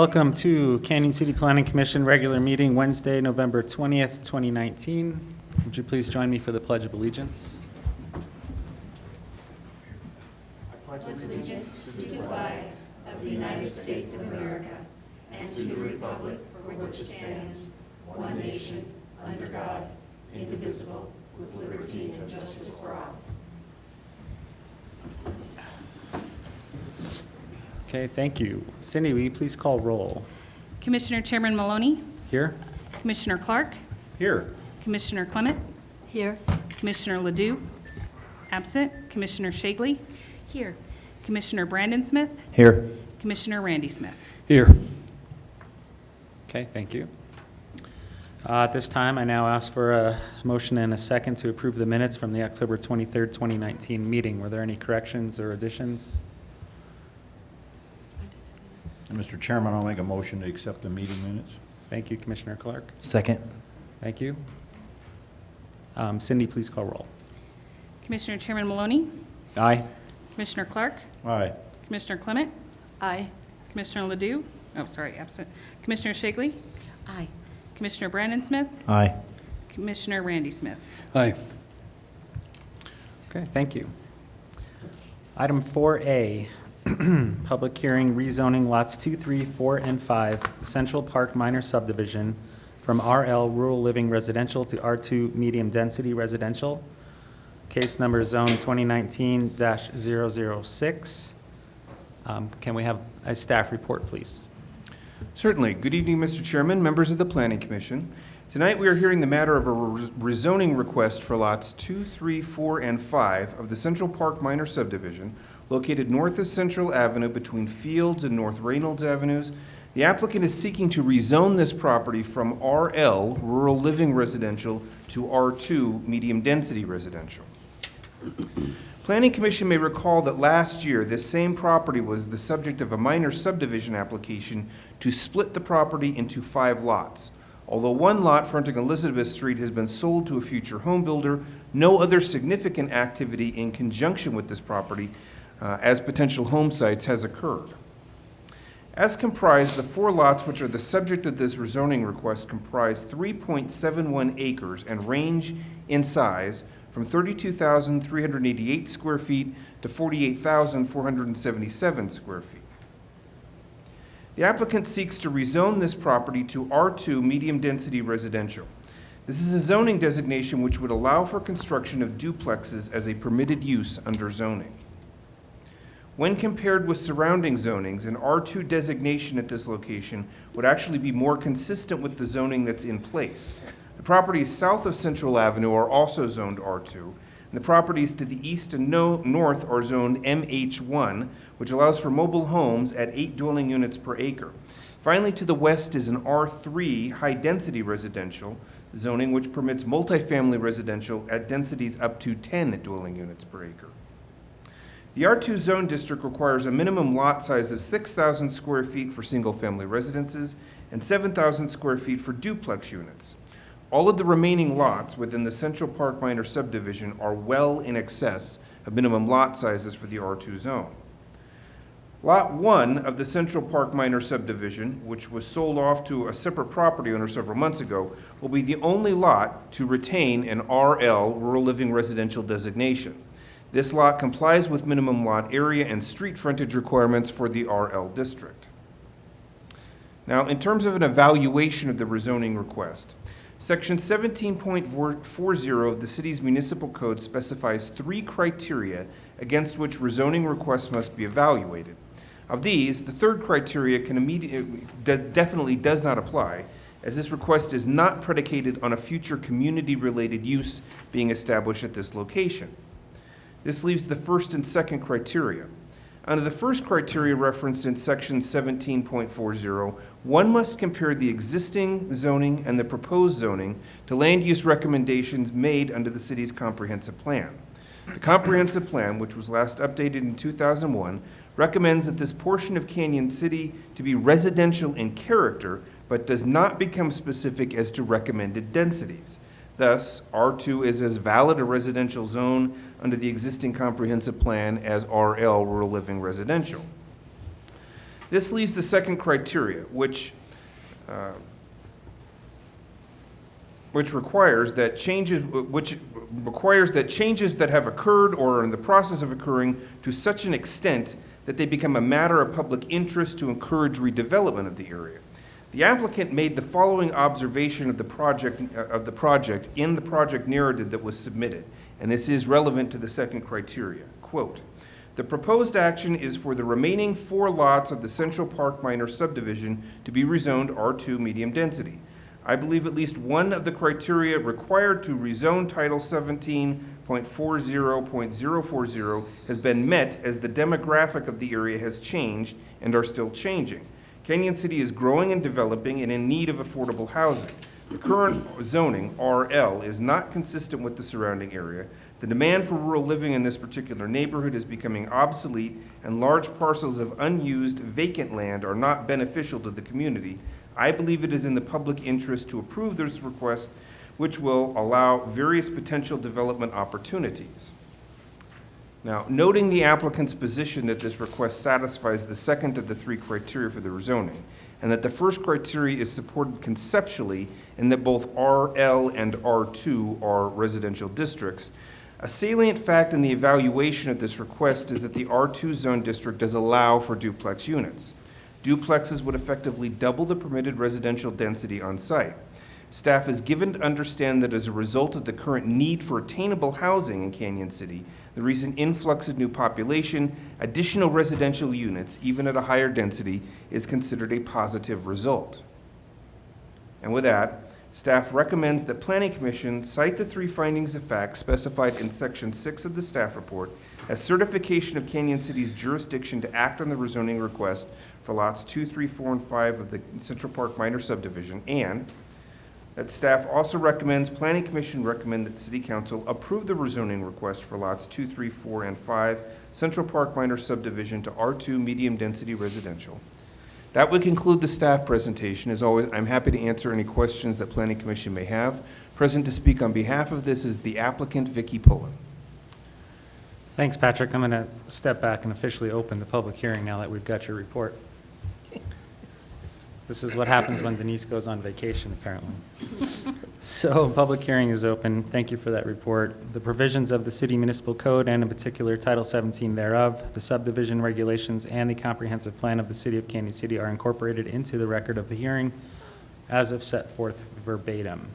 Welcome to Canyon City Planning Commission regular meeting Wednesday, November 20th, 2019. Would you please join me for the Pledge of Allegiance? Okay, thank you. Cindy, will you please call roll? Commissioner Chairman Maloney, Here? Commissioner Clark, Here. Commissioner Clement, Here. Commissioner Ledoux, absent, Commissioner Shagley, Here. Commissioner Brandon Smith, Here. Commissioner Randy Smith. Here. Okay, thank you. At this time, I now ask for a motion and a second to approve the minutes from the October 23rd, 2019 meeting. Were there any corrections or additions? Mr. Chairman, I'll make a motion to accept the meeting minutes. Thank you, Commissioner Clark. Second. Thank you. Cindy, please call roll. Commissioner Chairman Maloney, Aye. Commissioner Clark, Aye. Commissioner Clement, Aye. Commissioner Ledoux, absent, Commissioner Shagley, Aye. Commissioner Brandon Smith, Aye. Commissioner Randy Smith. Aye. Okay, thank you. Item 4A, public hearing rezoning lots 2, 3, 4, and 5, Central Park Minor Subdivision from RL Rural Living Residential to R2 Medium Density Residential. Case number zone 2019-006. Can we have a staff report, please? Certainly. Good evening, Mr. Chairman, members of the Planning Commission. Tonight we are hearing the matter of a rezoning request for lots 2, 3, 4, and 5 of the Central Park Minor Subdivision located north of Central Avenue between Fields and North Reynolds Avenues. The applicant is seeking to rezone this property from RL, Rural Living Residential, to R2, Medium Density Residential. Planning Commission may recall that last year, this same property was the subject of a minor subdivision application to split the property into 5 lots. Although one lot fronting Elizabeth Street has been sold to a future home builder, no other significant activity in conjunction with this property as potential home sites has occurred. As comprised, the 4 lots which are the subject of this rezoning request comprise 3.71 acres and range in size from 32,388 square feet to 48,477 square feet. The applicant seeks to rezone this property to R2 Medium Density Residential. This is a zoning designation which would allow for construction of duplexes as a permitted use under zoning. When compared with surrounding zonings, an R2 designation at this location would actually be more consistent with the zoning that's in place. The properties south of Central Avenue are also zoned R2, and the properties to the east and north are zoned MH1, which allows for mobile homes at 8 dwelling units per acre. Finally, to the west is an R3 high-density residential zoning, which permits multifamily residential at densities up to 10 dwelling units per acre. The R2 zone district requires a minimum lot size of 6,000 square feet for single-family residences and 7,000 square feet for duplex units. All of the remaining lots within the Central Park Minor Subdivision are well in excess of minimum lot sizes for the R2 zone. Lot 1 of the Central Park Minor Subdivision, which was sold off to a separate property owner several months ago, will be the only lot to retain an RL, Rural Living Residential designation. This lot complies with minimum lot area and street frontage requirements for the RL district. Now, in terms of an evaluation of the rezoning request, Section 17.40 of the city's municipal code specifies 3 criteria against which rezoning requests must be evaluated. Of these, the third criteria definitely does not apply, as this request is not predicated on a future community-related use being established at this location. This leaves the first and second criteria. Under the first criteria referenced in Section 17.40, one must compare the existing zoning and the proposed zoning to land use recommendations made under the city's comprehensive plan. The comprehensive plan, which was last updated in 2001, recommends that this portion of Canyon City to be residential in character, but does not become specific as to recommended densities. Thus, R2 is as valid a residential zone under the existing comprehensive plan as RL, Rural Living Residential. This leaves the second criteria, which requires that changes that have occurred or are in the process of occurring to such an extent that they become a matter of public interest to encourage redevelopment of the area. The applicant made the following observation of the project in the project narrative that was submitted, and this is relevant to the second criteria. Quote, "The proposed action is for the remaining 4 lots of the Central Park Minor subdivision to be rezoned R2 medium density. I believe at least one of the criteria required to rezone Title 17.40.040 has been met as the demographic of the area has changed and are still changing. Canyon City is growing and developing and in need of affordable housing. The current zoning, RL, is not consistent with the surrounding area. The demand for rural living in this particular neighborhood is becoming obsolete, and large parcels of unused vacant land are not beneficial to the community. I believe it is in the public interest to approve this request, which will allow various potential development opportunities." Now, noting the applicant's position that this request satisfies the second of the 3 criteria for the rezoning, and that the first criteria is supported conceptually in that both RL and R2 are residential districts, a salient fact in the evaluation of this request is that the R2 zone district does allow for duplex units. Duplexes would effectively double the permitted residential density on site. Staff is given to understand that as a result of the current need for attainable housing in Canyon City, the recent influx of new population, additional residential units, even at a higher density, is considered a positive result. And with that, staff recommends that Planning Commission cite the 3 findings of fact specified in Section 6 of the staff report as certification of Canyon City's jurisdiction to act on the rezoning request for lots 2, 3, 4, and 5 of the Central Park Minor subdivision, and that staff also recommends Planning Commission recommend that City Council approve the rezoning request for lots 2, 3, 4, and 5 Central Park Minor subdivision to R2 medium density residential. That would conclude the staff presentation. As always, I'm happy to answer any questions that Planning Commission may have. Present to speak on behalf of this is the applicant, Vicki Pullen. Thanks, Patrick. I'm going to step back and officially open the public hearing now that we've got your report. This is what happens when Denise goes on vacation, apparently. So, public hearing is open. Thank you for that report. The provisions of the City Municipal Code and in particular Title 17 thereof, the subdivision regulations, and the comprehensive plan of the City of Canyon City are incorporated into the record of the hearing as if set forth verbatim.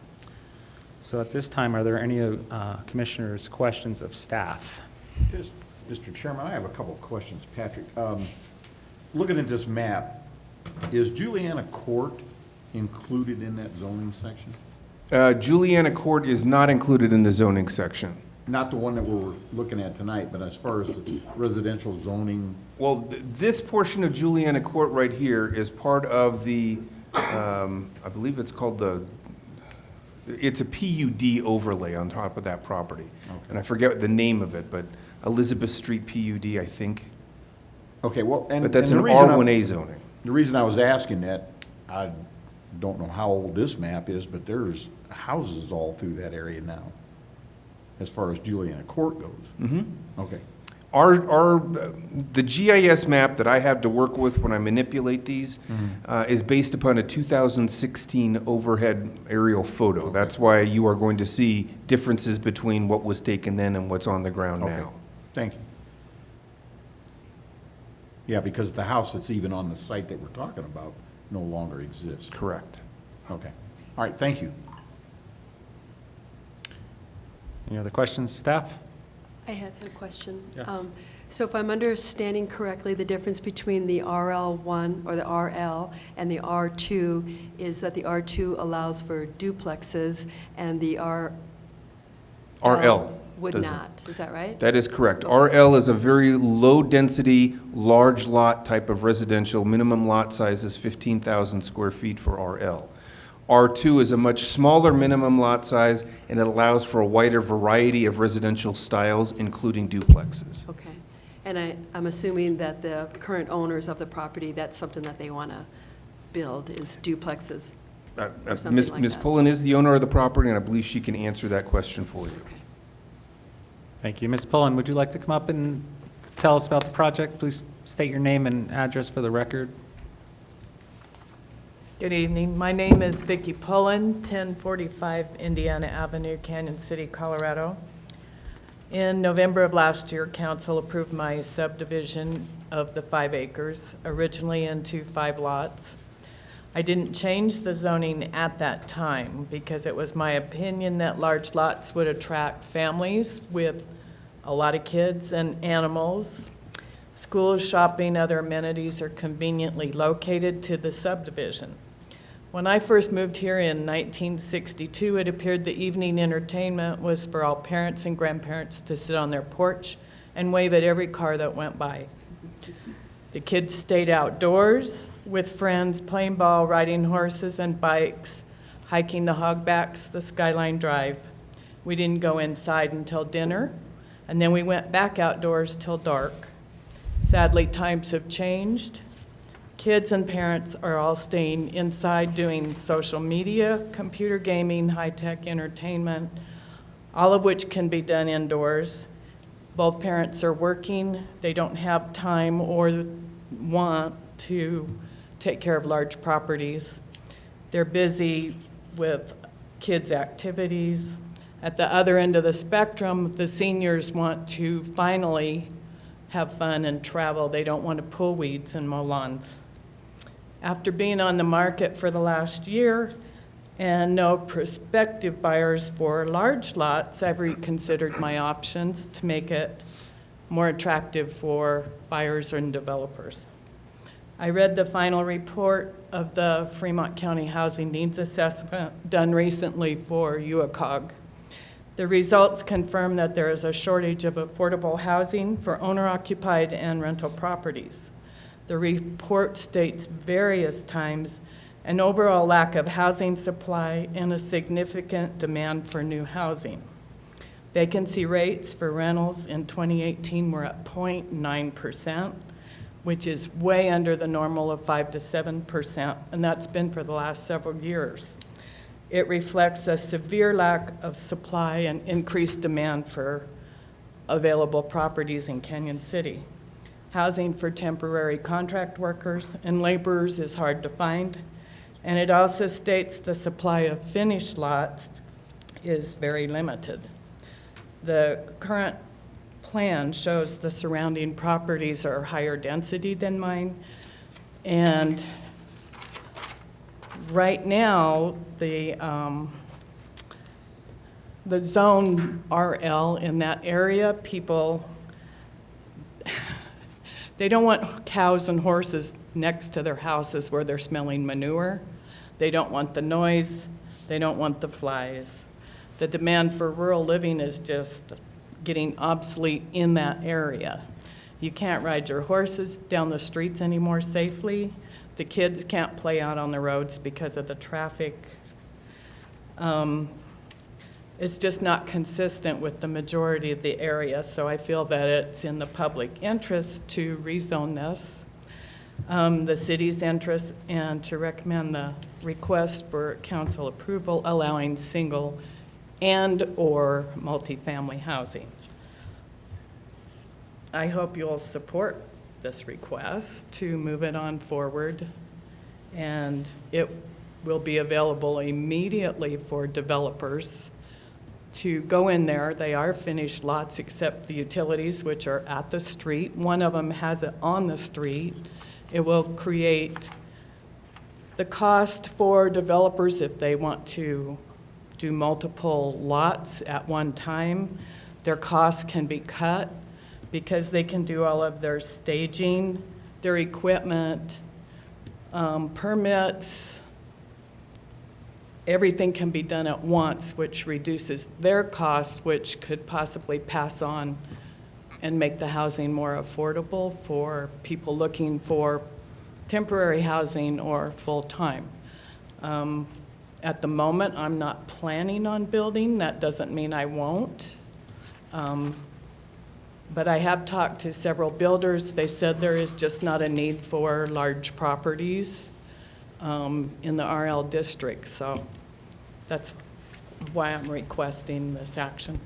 So at this time, are there any commissioners' questions of staff? Yes, Mr. Chairman, I have a couple of questions. Patrick, looking at this map, is Juliana Court included in that zoning section? Juliana Court is not included in the zoning section. Not the one that we're looking at tonight, but as far as the residential zoning, Well, this portion of Juliana Court right here is part of the, I believe it's called it's a PUD overlay on top of that property. Okay. And I forget the name of it, but Elizabeth Street PUD, I think. okay, well, and. But that's and an the reason R1A zoning. The reason I was asking that, I don't know how old this map is, but there's houses all through that area now, as far as Juliana Court goes. Mm-hmm. Okay, The GIS map that I have to work with when I manipulate these is based upon a 2016 overhead aerial photo. Okay. That's why you are going to see differences between what was taken then and what's on the ground okay, now. thank you. Yeah, because the house that's even on the site that we're talking about no longer exists. Correct. Okay, all right, thank you. Any other questions of staff? I had a question. Yes. So if I'm understanding correctly, the difference between the RL1 or the RL and the R2 is that the R2 allows for duplexes and the RL would doesn't. not. Is that right? That is correct. RL is a very low-density, large lot type of residential. Minimum lot size is 15,000 square feet for RL. R2 is a much smaller minimum lot size, and it allows for a wider variety of residential styles, including duplexes. Okay. And I'm assuming that the current owners of the property, that's something that they want to build, is duplexes. Or something like Ms. that. Pullen is the owner of the property, and I believe she can answer that question for you. Okay. Thank you. Ms. Pullen, would you like to come up and tell us about the project? Please state your name and address for the record. Good evening. My name is Vicki Pullen, 1045 Indiana Avenue, Canyon City, Colorado. In November of last year, council approved my subdivision of the 5 acres, originally into 5 lots. I didn't change the zoning at that time because it was my opinion that large lots would attract families with a lot of kids and animals. Schools, shopping, other amenities are conveniently located to the subdivision. When I first moved here in 1962, it appeared the evening entertainment was for all parents and grandparents to sit on their porch and wave at every car that went by. The kids stayed outdoors with friends, playing ball, riding horses and bikes, hiking the hogbacks, the Skyline Drive. We didn't go inside until dinner, and then we went back outdoors till dark. Sadly, times have changed. Kids and parents are all staying inside doing social media, computer gaming, high-tech entertainment, all of which can be done indoors. Both parents are working. They don't have time or want to take care of large properties. They're busy with kids' activities. At the other end of the spectrum, the seniors want to finally have fun and travel. They don't want to pull weeds and mow lawns. After being on the market for the last year and no prospective buyers for large lots, I've reconsidered my options to make it more attractive for buyers and developers. I read the final report of the Fremont County Housing Needs Assessment done recently for UACOG. The results confirm that there is a shortage of affordable housing for owner-occupied and rental properties. The report states various times an overall lack of housing supply and a significant demand for new housing. Vacancy rates for rentals in 2018 were at 0.9%, which is way under the normal of 5 to 7%, and that's been for the last several years. It reflects a severe lack of supply and increased demand for available properties in Canyon City. Housing for temporary contract workers and laborers is hard to find, and it also states the supply of finished lots is very limited. The current plan shows the surrounding properties are higher density than mine, and right now the zone RL in that area, people, they don't want cows and horses next to their houses where they're smelling manure. They don't want the noise. They don't want the flies. The demand for rural living is just getting obsolete in that area. You can't ride your horses down the streets anymore safely. The kids can't play out on the roads because of the traffic. It's just not consistent with the majority of the area, so I feel that it's in the public interest to rezone this, the city's interest, and to recommend the request for council approval allowing single and/or multifamily housing. I hope you'll support this request to move it on forward, and it will be available immediately for developers to go in there. They are finished lots except the utilities, which are at the street. One of them has it on the street. It will create the cost for developers if they want to do multiple lots at one time. Their costs can be cut because they can do all of their staging, their equipment, permits. Everything can be done at once, which reduces their cost, which could possibly pass on and make the housing more affordable for people looking for temporary housing or full-time. At the moment, I'm not planning on building. That doesn't mean I won't. But I have talked to several builders. They said there is just not a need for large properties in the RL district. So that's why I'm requesting this action.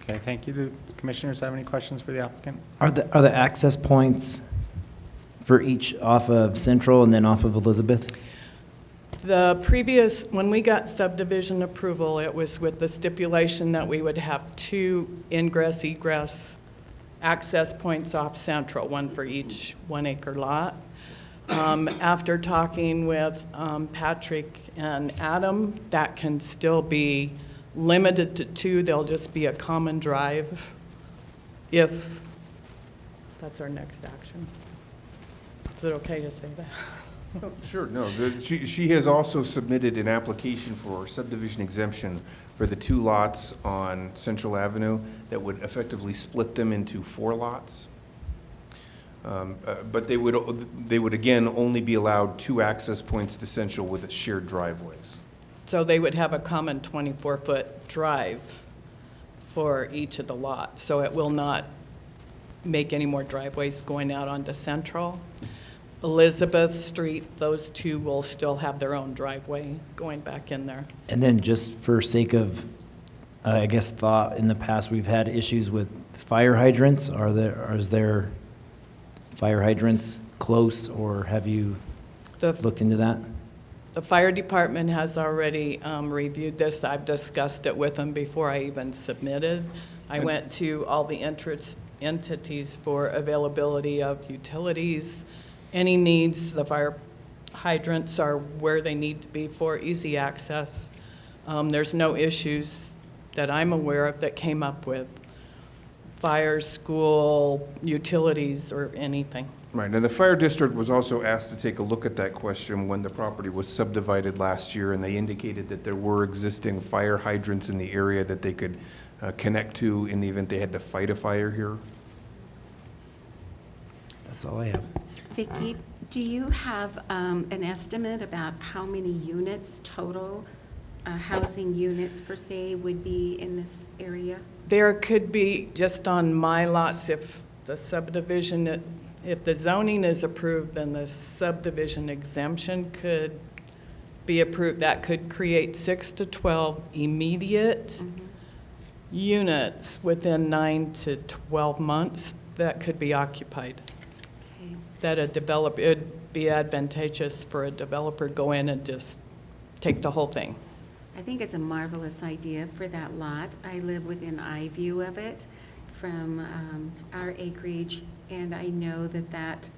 Okay, thank you. Do commissioners have any questions for the applicant? Are the access points for each off of Central and then off of Elizabeth? The previous, when we got subdivision approval, it was with the stipulation that we would have 2 ingress egress access points off Central, one for each 1 acre lot. After talking with Patrick and Adam, that can still be limited to 2. There'll just be a common drive if that's our next action. Is it okay to say that? Oh, sure, no, she has also submitted an application for subdivision exemption for the 2 lots on Central Avenue that would effectively split them into 4 lots. But they would again only be allowed 2 access points to Central with shared driveways. So they would have a common 24-foot drive for each of the lots, so it will not make any more driveways going out onto Central. Elizabeth Street, those 2 will still have their own driveway going back in there. And then just for sake of, I guess, thought, in the past, we've had issues with fire hydrants. Is there fire hydrants close, or have you The looked into that? The fire department has already reviewed this. I've discussed it with them before I even submitted. I went to all the entities for availability of utilities, any needs. The fire hydrants are where they need to be for easy access. There's no issues that I'm aware of that came up with fire, school, utilities, or anything. Right, and the fire district was also asked to take a look at that question when the property was subdivided last year, and they indicated that there were existing fire hydrants in the area that they could connect to in the event they had to fight a fire here. That's all I have. Vicki, do you have an estimate about how many units total, housing units per se, would be in this area? There could be, just on my lots, if the subdivision, if the zoning is approved, then the subdivision exemption could be approved. That could create 6 to 12 immediate units within 9 to 12 months that could be occupied. Okay. That a developer, it'd be advantageous for a developer to go in and just take the whole thing. I think it's a marvelous idea for that lot. I live within eye view of it from our acreage, and I know that that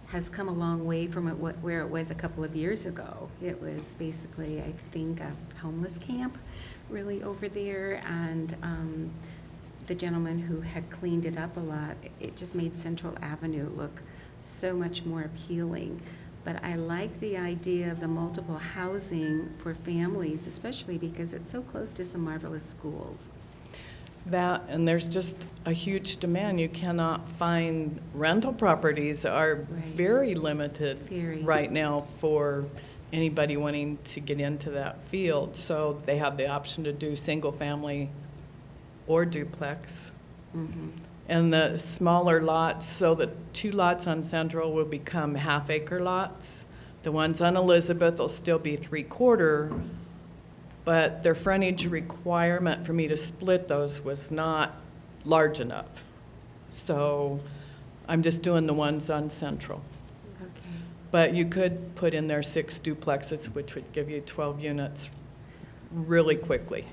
has come a long way from where it was a couple of years ago. It was basically, I think, a homeless camp really over there, and the gentleman who had cleaned it up a lot, it just made Central Avenue look so much more appealing. But I like the idea of the multiple housing for families, especially because it's so close to some marvelous schools. That, and there's just a huge demand. You cannot find, rental properties are Right. very limited Very. right now for anybody wanting to get into that field. So they have the option to do single-family or duplex. Mhm. And the smaller lots, so the 2 lots on Central will become half-acre lots. The ones on Elizabeth will still be 3/4, but their frontage requirement for me to split those was not large enough. So I'm just doing the ones on Central. Okay. But you could put in there 6 duplexes, which would give you 12 units really quickly.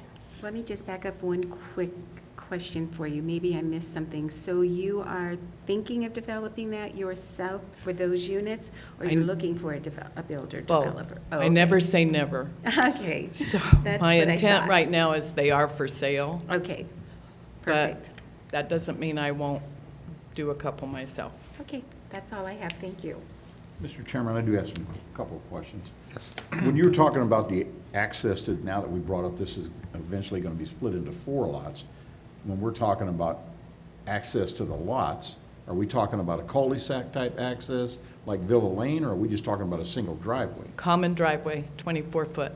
Let me just back up one quick question for you. Maybe I missed something. So you are thinking of developing that yourself for those units, or you're I'm- looking for a builder Both. developer? Oh, I okay. never say never. Okay. So That's my what I intent thought. right now is they are for sale. Okay. But Perfect. that doesn't mean I won't do a couple myself. Okay, that's all I have. Thank you. Mr. Chairman, I do have a couple of questions. Yes. When you were talking about the access to, now that we brought up this is eventually going to be split into 4 lots, when we're talking about access to the lots, are we talking about a cul-de-sac type access like Villa Lane, or are we just talking about a single driveway? Common driveway, 24-foot,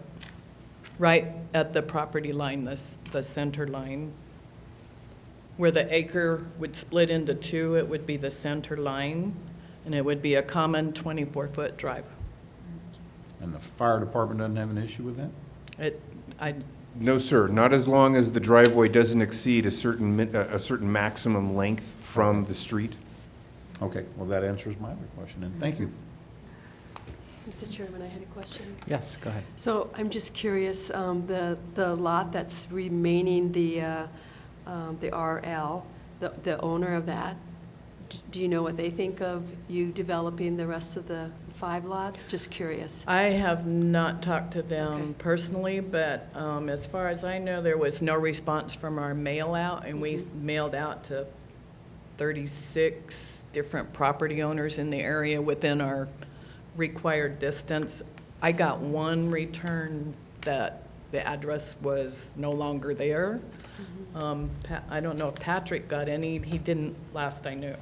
right at the property line, the center line. Where the acre would split into 2, it would be the center line, and it would be a common 24-foot drive. And the fire department doesn't have an issue with that? No, sir, not as long as the driveway doesn't exceed a certain maximum length from the street. Okay, well, that answers my other question, and thank you. Mr. Chairman, I had a question. Yes, go ahead. So I'm just curious, the lot that's remaining, the RL, the owner of that, do you know what they think of you developing the rest of the 5 lots? Just curious. I have not talked to Okay. them personally, but as far as I know, there was no response from our mail out, and we mailed out to 36 different property owners in the area within our required distance. I got one return that the address was no longer there. I don't know if Patrick got any. He didn't last I knew.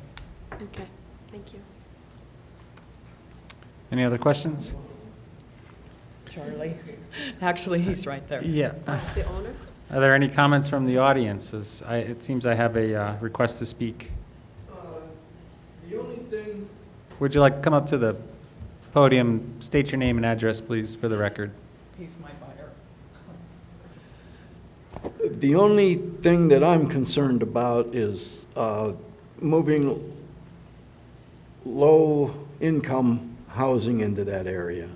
Okay, thank you. Any other questions? Charlie? Actually, he's right there. Yeah. The owner? Are there any comments from the audience? It seems I have a request to speak. The only thing, Would you like to come up to the podium, state your name and address, please, for the record? He's my buyer. the only thing that I'm concerned about is moving low-income housing into that area.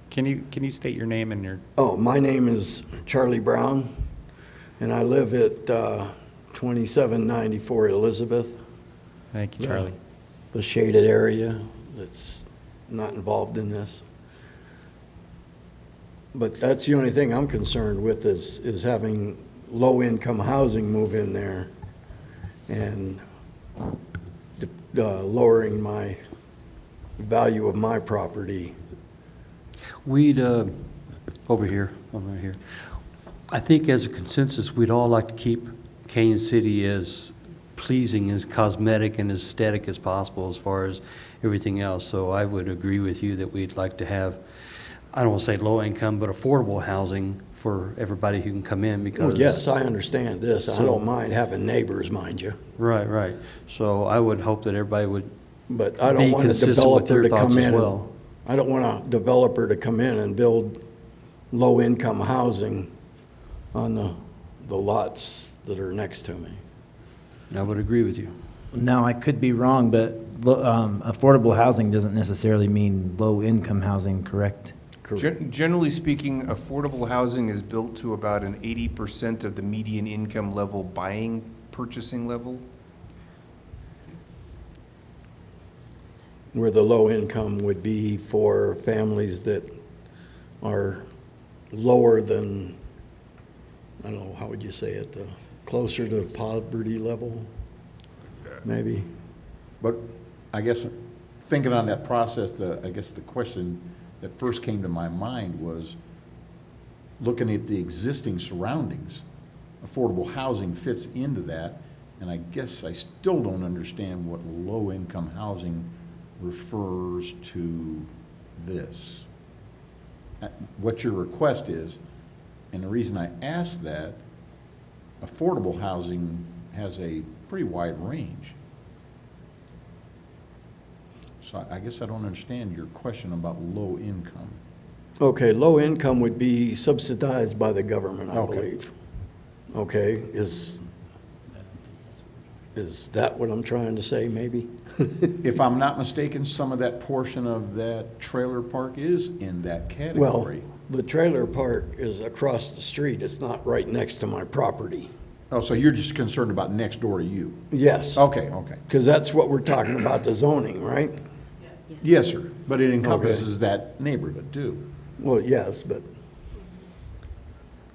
Can you state your name and your, Oh, my name is Charlie Brown, and I live at 2794 Elizabeth. thank you, Charlie. The shaded area that's not involved in this. But that's the only thing I'm concerned with is having low-income housing move in there and lowering my value of my property. We'd, over here. I think as a consensus, we'd all like to keep Canyon City as pleasing, as cosmetic and as aesthetic as possible as far as everything else. So I would agree with you that we'd like to have, I don't want to say low income, but affordable housing for everybody who can come in because. Oh, yes, I understand this. I So- don't mind having neighbors, mind you. Right. So I would hope that everybody would But I be don't want a consistent with developer your to thoughts come as in. and- well. I don't want a developer to come in and build low-income housing on the lots that are next to me. I would agree with you. Now, I could be wrong, but affordable housing doesn't necessarily mean low-income housing, correct? Correct. Generally speaking, affordable housing is built to about an 80% of the median income level purchasing level. Where the low income would be for families that are lower than, I don't know, how would you say it, closer to poverty level, maybe? But I guess, thinking on that process, I guess the question that first came to my mind was, looking at the existing surroundings, affordable housing fits into that, and I guess I still don't understand what low-income housing refers to this. What your request is, and the reason I ask that, affordable housing has a pretty wide range. So I guess I don't understand your question about low income. Okay, low income would be subsidized by the government, I Okay. believe. Okay, is that what I'm trying to say, maybe? If I'm not mistaken, some of that portion of that trailer park is in that Well, category. the trailer park is across the street. It's not right next to my property. Oh, so you're just concerned about next door to you? Yes. Okay. Because that's what we're talking about, the zoning, right? Yes, sir, but it encompasses that neighborhood too. Well, yes, but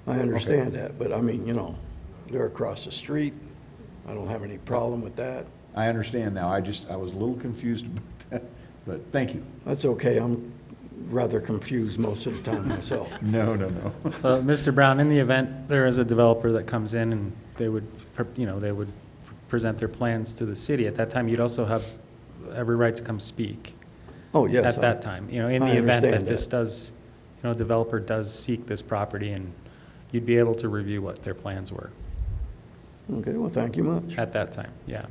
I understand that, but I mean, they're across the street. I don't have any problem with that. I understand now, I was a little confused about that, but thank you. That's okay, I'm rather confused most of the time myself. No. So, Mr. Brown, in the event there is a developer that comes in and they would present their plans to the city, at that time, you'd also have every right to come speak. Oh, yes. At that time, in I the event that understand this that. does, a developer does seek this property, and you'd be able to review what their plans were Okay, well, thank you much. at that time, yeah.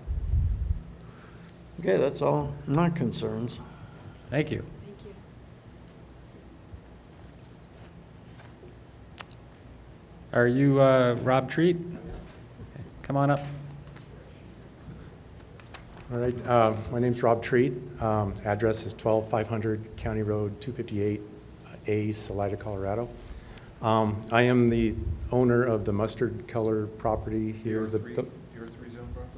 Okay, that's all my concerns. Thank you. Thank you. Are you Rob Treat? Okay, come on up. All right, my name's Rob Treat. Address is 12500 County Road 258A, Salida, Colorado. I am the owner of the mustard color property here. The R3 zone property?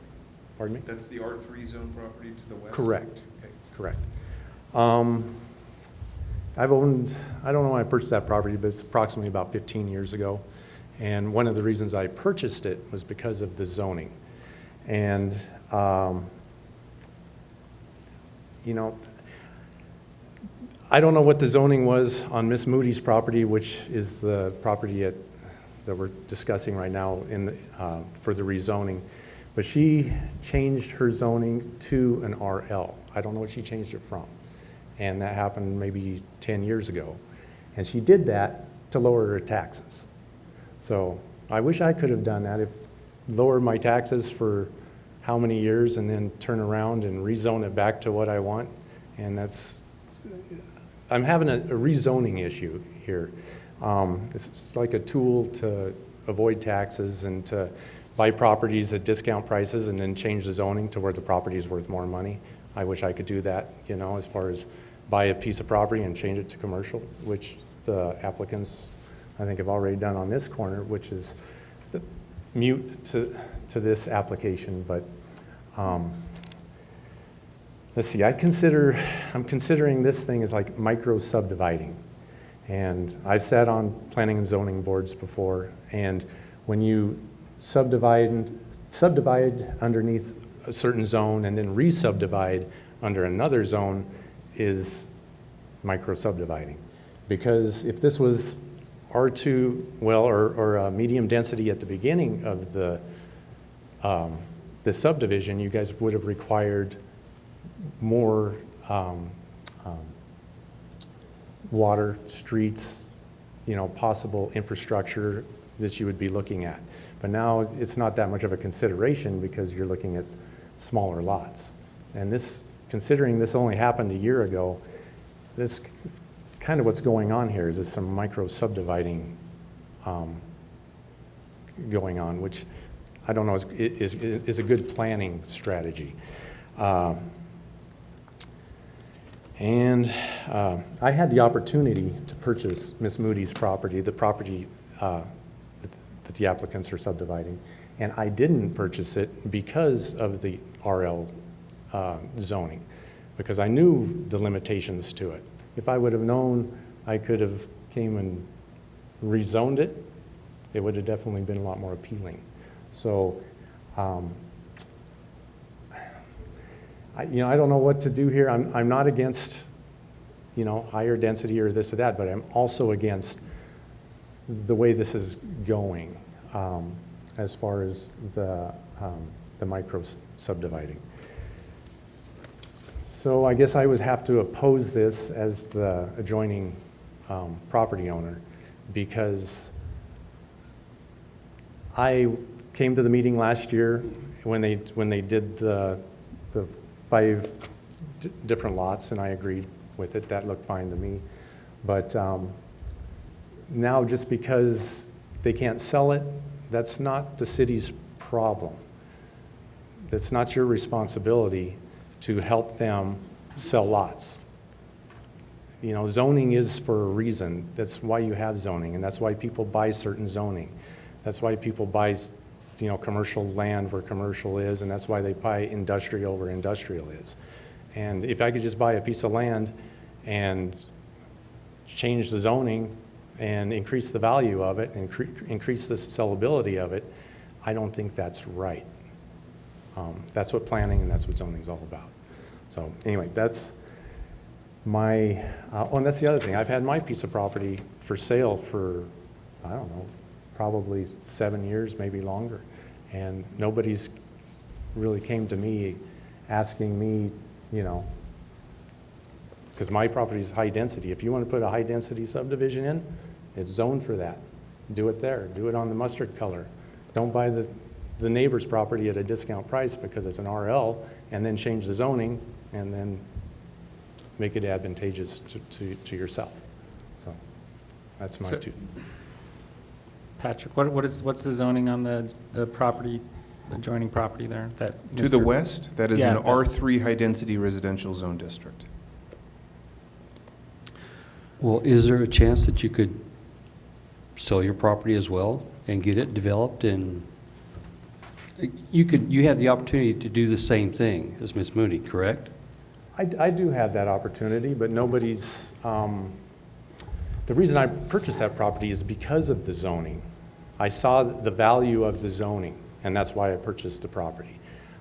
Pardon me? That's the R3 zone property to the west? Correct, Okay. correct. I've owned, I don't know when I purchased that property, but it's approximately about 15 years ago. And one of the reasons I purchased it was because of the zoning. And, you know, I don't know what the zoning was on Miss Moody's property, which is the property that we're discussing right now for the rezoning. But she changed her zoning to an RL. I don't know what she changed it from. And that happened maybe 10 years ago. And she did that to lower her taxes. So I wish I could have done that, lower my taxes for how many years and then turn around and rezone it back to what I want. And I'm having a rezoning issue here. It's like a tool to avoid taxes and to buy properties at discount prices and then change the zoning to where the property is worth more money. I wish I could do that, you know, as far as buy a piece of property and change it to commercial, which the applicants, I think, have already done on this corner, which is mute to this application. But let's see, I'm considering this thing as like micro subdividing. And I've sat on planning and zoning boards before, and when you subdivide underneath a certain zone and then re-subdivide under another zone is micro subdividing. Because if this was R2, well, or medium density at the beginning of the subdivision, you guys would have required more water, streets, you know, possible infrastructure that you would be looking at. But now it's not that much of a consideration because you're looking at smaller lots. And this, considering this only happened a year ago, this is kind of what's going on here. There's some micro subdividing going on, which I don't know is a good planning strategy. And I had the opportunity to purchase Miss Moody's property, the property that the applicants are subdividing, and I didn't purchase it because of the RL zoning, because I knew the limitations to it. If I would have known I could have came and rezoned it, it would have definitely been a lot more appealing. So, I don't know what to do here. I'm not against, higher density or this or that, but I'm also against the way this is going as far as the micro subdividing. So I guess I would have to oppose this as the adjoining property owner, because I came to the meeting last year when they did the 5 different lots, and I agreed with it. That looked fine to me. But now, just because they can't sell it, that's not the city's problem. That's not your responsibility to help them sell lots. Zoning is for a reason. That's why you have zoning, and that's why people buy certain zoning. That's why people buy, commercial land where commercial is, and that's why they buy industrial where industrial is. And if I could just buy a piece of land and change the zoning and increase the value of it, and increase the sellability of it, I don't think that's right. That's what planning and that's what zoning is all about. So anyway, that's my, and that's the other thing. I've had my piece of property for sale for, I don't know, probably 7 years, maybe longer. And nobody's really came to me asking me, because my property is high density. If you want to put a high density subdivision in, it's zoned for that. Do it there. Do it on the mustard color. Don't buy the neighbor's property at a discount price because it's an RL, and then change the zoning and then make it advantageous to yourself. So that's my two. Patrick, what's the zoning on the property adjoining property there that. To the Mr. west, that is Yeah, an that- R3 high-density residential zone district. Well, is there a chance that you could sell your property as well and get it developed and you have the opportunity to do the same thing as Ms. Mooney, correct? I do have that opportunity, but nobody's, the reason I purchased that property is because of the zoning. I saw the value of the zoning, and that's why I purchased the property.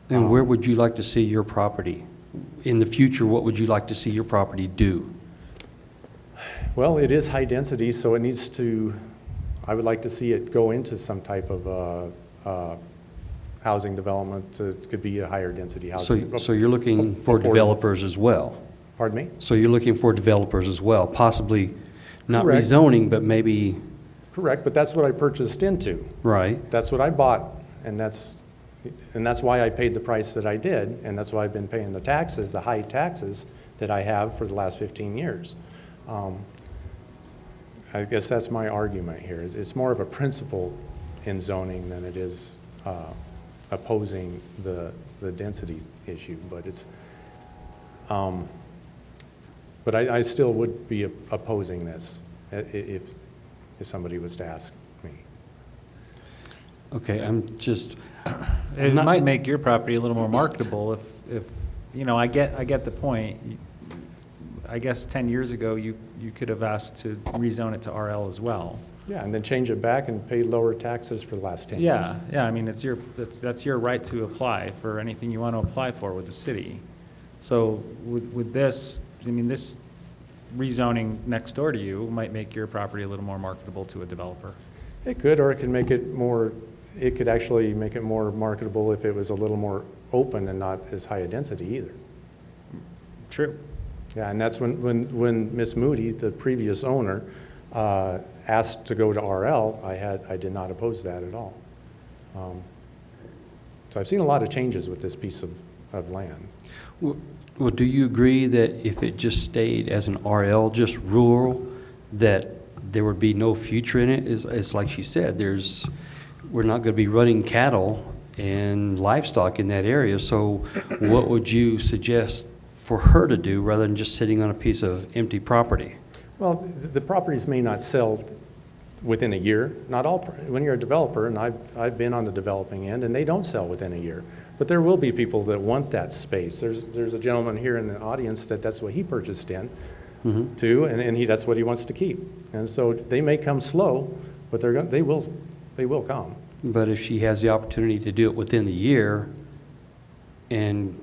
And where would you like to see your property? In the future, what would you like to see your property do? Well, it is high density, so it needs to, I would like to see it go into some type of housing development. It could be a higher density housing. So you're looking for Affordable. developers as well? Pardon me? So you're looking for developers as well, possibly not Correct. rezoning, but maybe, Correct, but that's what I purchased into. right? That's what I bought, and that's why I paid the price that I did, and that's why I've been paying the taxes, the high taxes that I have for the last 15 years. I guess that's my argument here. It's more of a principle in zoning than it is opposing the density issue, but it's, but I still would be opposing this if somebody was to ask me. Okay, I'm just, It not- might make your property a little more marketable if, you know, I get the point. I guess 10 years ago, you could have asked to rezone it to RL as well. Yeah, and then change it back and pay lower taxes for the last 10 years. Yeah, I mean, that's your right to apply for anything you want to apply for with the city. So with this, I mean, this rezoning next door to you might make your property a little more marketable to a developer. It could, or it could make it more, it could actually make it more marketable if it was a little more open and not as high a density either. True. Yeah, and that's when Ms. Moody, the previous owner, asked to go to RL, I did not oppose that at all. So I've seen a lot of changes with this piece of land. well, do you agree that if it just stayed as an RL, just rural, that there would be no future in it? It's like she said, we're not going to be running cattle and livestock in that area, so what would you suggest for her to do rather than just sitting on a piece of empty property? Well, the properties may not sell within a year. Not all, when you're a developer, and I've been on the developing end, and they don't sell within a year. But there will be people that want that space. There's a gentleman here in the audience that's what he purchased in too, and that's what he wants to keep. And so they may come slow, but they will come. But if she has the opportunity to do it within the year, and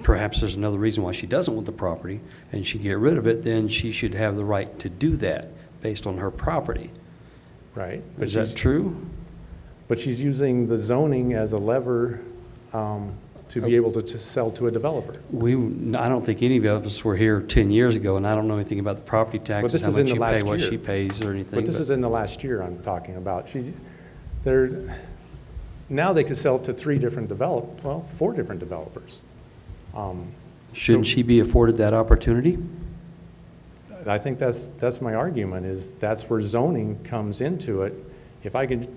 perhaps there's another reason why she doesn't want the property, and she get rid of it, then she should have the right to do that based on her property. Right. Is that true? But she's using the zoning as a lever to be able to sell to a developer. I don't think any of us were here 10 years ago, and I don't know anything about the property taxes, this how is in much the you pay, last what year. she pays, or anything. But this is in the last year I'm talking about. Now they could sell to 4 different developers. Shouldn't she be afforded that opportunity? I think that's my argument, is that's where zoning comes into it. If I could,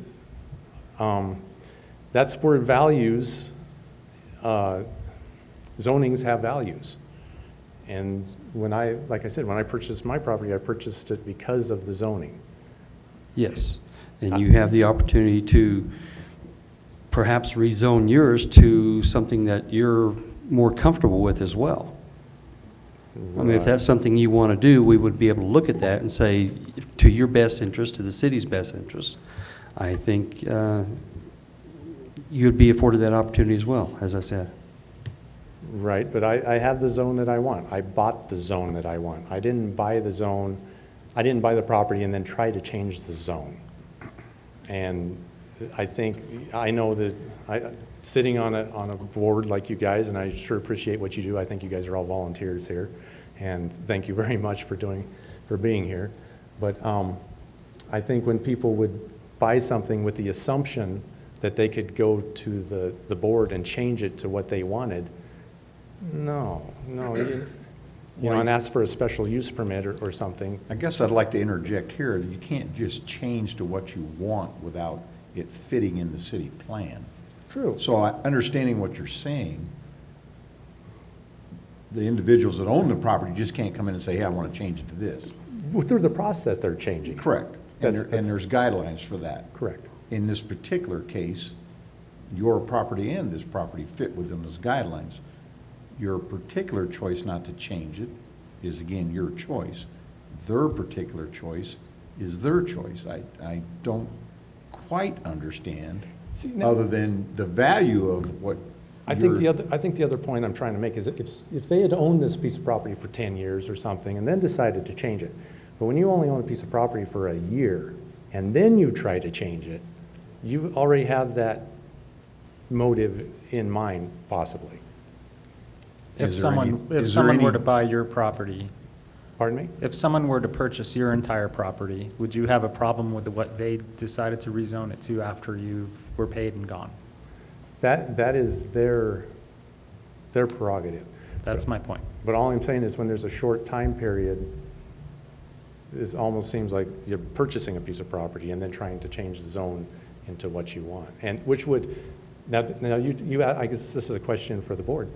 that's where values, zonings have values. And like I said, when I purchased my property, I purchased it because of the zoning. Yes. And you have the opportunity to perhaps rezone yours to something that you're more comfortable with as well. I mean, if that's something you want to do, we would be able to look at that and say, to your best interest, to the city's best interest, I think you'd be afforded that opportunity as well, as I said. Right, but I have the zone that I want. I bought the zone that I want. I didn't buy the zone, I didn't buy the property and then try to change the zone. And I know that sitting on a board like you guys, and I sure appreciate what you do. I think you guys are all volunteers here, and thank you very much for being here. But I think when people would buy something with the assumption that they could go to the board and change it to what they wanted, no, you know, and ask for a special use permit or something. I guess I'd like to interject here, that you can't just change to what you want without it fitting in the city plan. True. So understanding what you're saying, the individuals that own the property just can't come in and say, hey, I want to change it to this. Through the process, they're changing. Correct. And there's guidelines for that. Correct. In this particular case, your property and this property fit within those guidelines. Your particular choice not to change it is, again, your choice. Their particular choice is their choice. I don't quite understand, See, now- other than the value of what I think you're- I think the other point I'm trying to make is if they had owned this piece of property for 10 years or something and then decided to change it, but when you only own a piece of property for a year and then you try to change it, you already have that motive in mind, possibly. If Is there any- someone, is if there someone were any- to buy your property, Pardon me? if someone were to purchase your entire property, would you have a problem with what they decided to rezone it to after you were paid and gone? That is their prerogative. That's my point. But all I'm saying is when there's a short time period, it almost seems like you're purchasing a piece of property and then trying to change the zone into what you want. And which would, now I guess this is a question for the board.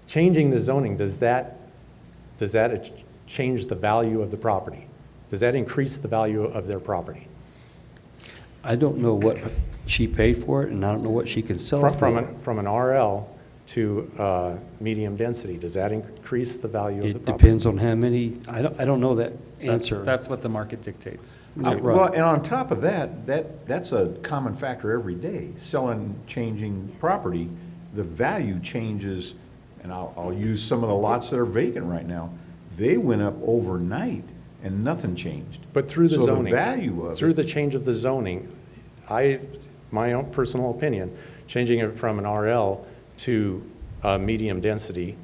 Changing the zoning, does that change the value of the property? Does that increase the value of their property? I don't know what she paid for it, and I don't know what she can sell it for. From an RL to medium density, does that increase the value of the It property? depends on how many, I don't know that answer. That's what the market dictates. Well, and on top of that's a common factor every day. Selling, changing property, the value changes, and I'll use some of the lots that are vacant right now. They went up overnight and nothing changed. But through the So zoning. the value of Through it, the change of the zoning, my own personal opinion, changing it from an RL to medium density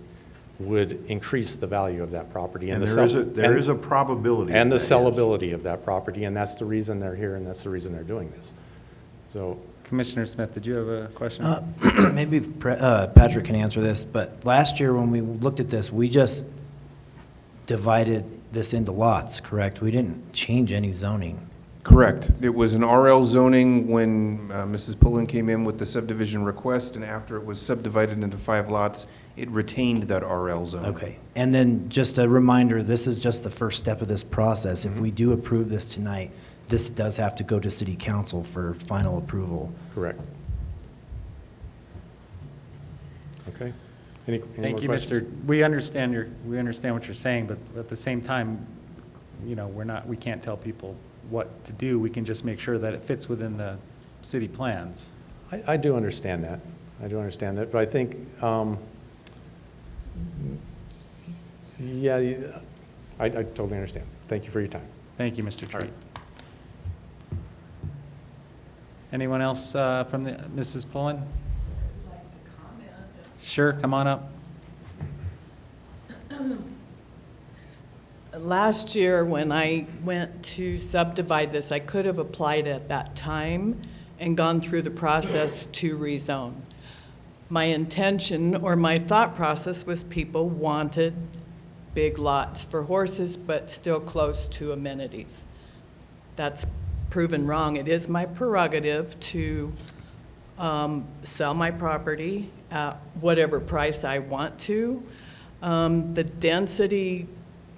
would increase the value of that property. and the there is a probability. And the that that is. sellability of that property, and that's the reason they're here, and that's the reason they're doing this. So, Commissioner Smith, did you have a question? Maybe Patrick can answer this, but last year when we looked at this, we just divided this into lots, correct? We didn't change any zoning. Correct. It was an RL zoning when Mrs. Pullen came in with the subdivision request, and after it was subdivided into 5 lots, it retained that RL zone. Okay, and then just a reminder, this is just the first step of this process. If we do approve this tonight, this does have to go to city council for final approval. correct. Okay? Any more Thank you, questions? We understand what you're saying, but at the same time, we can't tell people what to do. We can just make sure that it fits within the city plans. I do understand that. But I think, yeah, I totally understand. Thank you for your time. Thank you, Mr. Treat. Anyone else from Mrs. Pullen? Sure, come on up. Last year, when I went to subdivide this, I could have applied at that time and gone through the process to rezone. My intention or my thought process was people wanted big lots for horses, but still close to amenities. That's proven wrong. It is my prerogative to sell my property at whatever price I want to. The density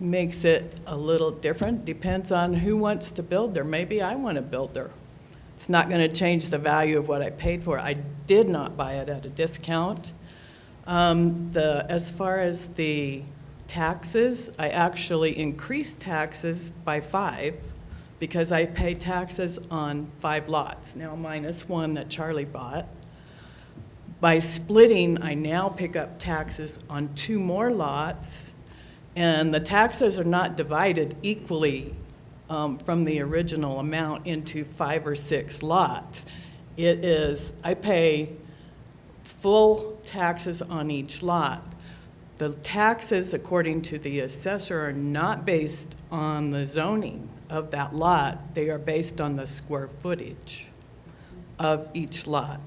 makes it a little different, depends on who wants to build there. Maybe I want to build there. It's not going to change the value of what I paid for. I did not buy it at a discount. As far as the taxes, I actually increased taxes by 5 because I pay taxes on 5 lots, now minus 1 that Charlie bought. By splitting, I now pick up taxes on 2 more lots, and the taxes are not divided equally from the original amount into 5 or 6 lots. It is, I pay full taxes on each lot. The taxes, according to the assessor, are not based on the zoning of that lot. They are based on the square footage of each lot.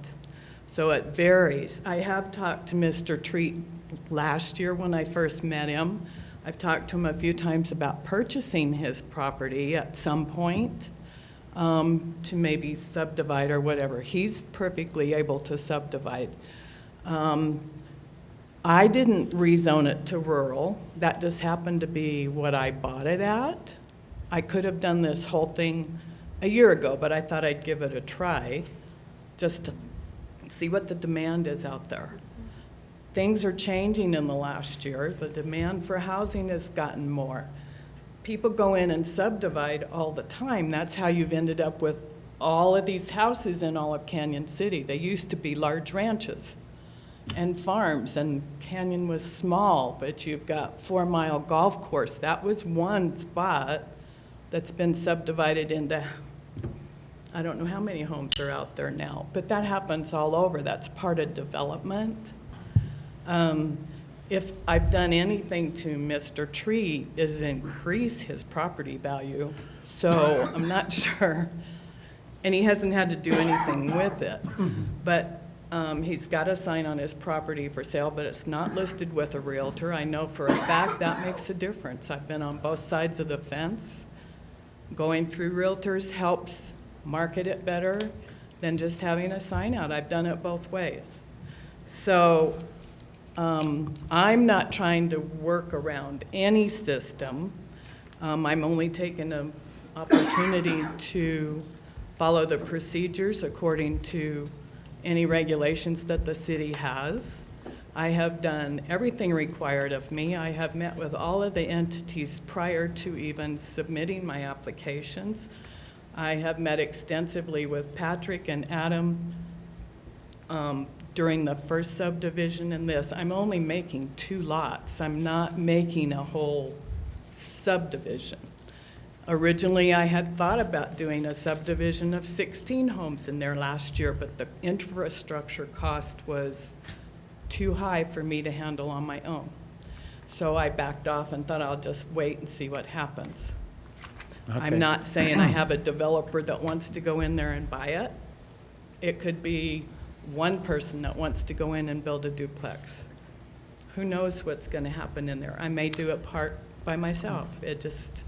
So it varies. I have talked to Mr. Treat last year when I first met him. I've talked to him a few times about purchasing his property at some point. to maybe subdivide or whatever. He's perfectly able to subdivide. I didn't rezone it to rural. That just happened to be what I bought it at. I could have done this whole thing a year ago, but I thought I'd give it a try just to see what the demand is out there. Things are changing in the last year. The demand for housing has gotten more. People go in and subdivide all the time. That's how you've ended up with all of these houses in all of Canyon City. They used to be large ranches and farms, and Canyon was small, but you've got 4 Mile Golf Course. That was one spot that's been subdivided into, I don't know how many homes are out there now, but that happens all over. That's part of development. If I've done anything to Mr. Tree is increase his property value, so I'm not sure. And he hasn't had to do anything with it. But he's got a sign on his property for sale, but it's not listed with a realtor. I know for a fact that makes a difference. I've been on both sides of the fence. Going through realtors helps market it better than just having a sign out. I've done it both ways. So I'm not trying to work around any system. I'm only taking an opportunity to follow the procedures according to any regulations that the city has. I have done everything required of me. I have met with all of the entities prior to even submitting my applications. I have met extensively with Patrick and Adam during the first subdivision and this. I'm only making 2 lots. I'm not making a whole subdivision. Originally, I had thought about doing a subdivision of 16 homes in there last year, but the infrastructure cost was too high for me to handle on my own. So I backed off and thought I'll just wait and see what happens. Okay. I'm not saying I have a developer that wants to go in there and buy it. It could be one person that wants to go in and build a duplex. Who knows what's going to happen in there? I may do it part by myself. It just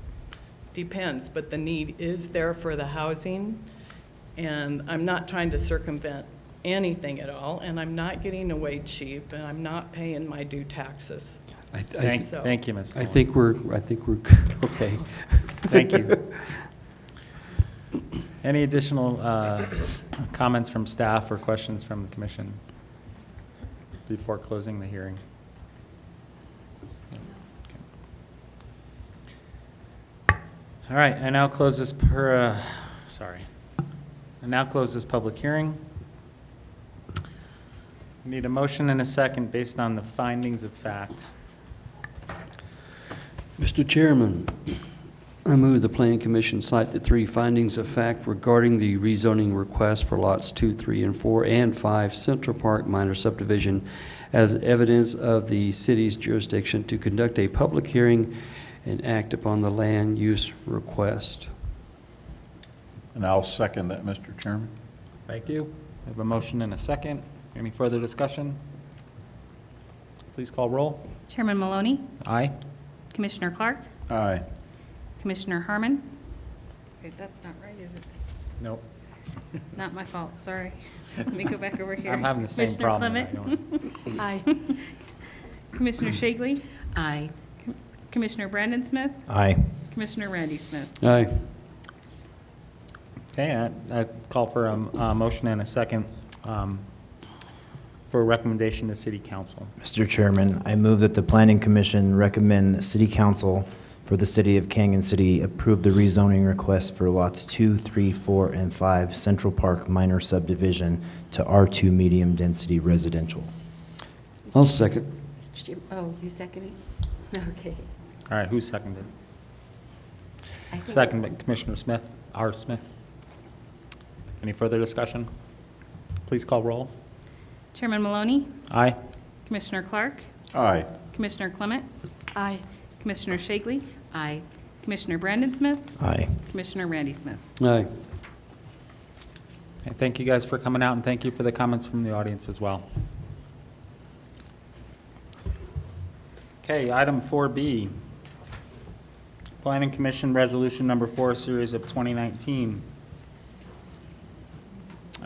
depends, but the need is there for the housing, and I'm not trying to circumvent anything at all, and I'm not getting away cheap, and I'm not paying my due taxes. Thank you, Ms. I Cullen. think we're okay. Thank you. Any additional comments from staff or questions from the commission before closing the hearing? All right, I now close this public hearing. We need a motion and a second based on the findings of fact. Mr. Chairman, I move the Planning Commission cite the 3 findings of fact regarding the rezoning request for lots 2, 3, and 4, and 5 Central Park minor subdivision as evidence of the city's jurisdiction to conduct a public hearing and act upon the land use request. And I'll second that, Mr. Chairman. Thank you. We have a motion and a second. Any further discussion? Please call roll. Chairman Maloney, Aye. Commissioner Clark, Aye. Commissioner Harmon. Wait, that's not right, is it? Nope. Not my fault, sorry. Let me go back over here. I'm having the same Commissioner problem. I Clement. know. Aye. Commissioner Shagley, Aye. Commissioner Brandon Smith, Aye. Commissioner Randy Smith. Aye. Okay, I call for a motion and a second for a recommendation to City Council. Mr. Chairman, I move that the Planning Commission recommend the City Council for the City of Canyon City approve the rezoning request for lots 2, 3, 4, and 5 Central Park minor subdivision to R2 medium density residential. I'll second. Mr. Chair, oh, you seconding? Okay. All right, who seconded? I think- Second by Commissioner Smith, R. Smith. Any further discussion? Please call roll. Chairman Maloney, Aye. Commissioner Clark, Aye. Commissioner Clement, Aye. Commissioner Shagley, Aye. Commissioner Brandon Smith, Aye. Commissioner Randy Smith. Aye. Okay, thank you guys for coming out, and thank you for the comments from the audience as well. Okay, item 4B. Planning Commission Resolution Number 4, Series of 2019.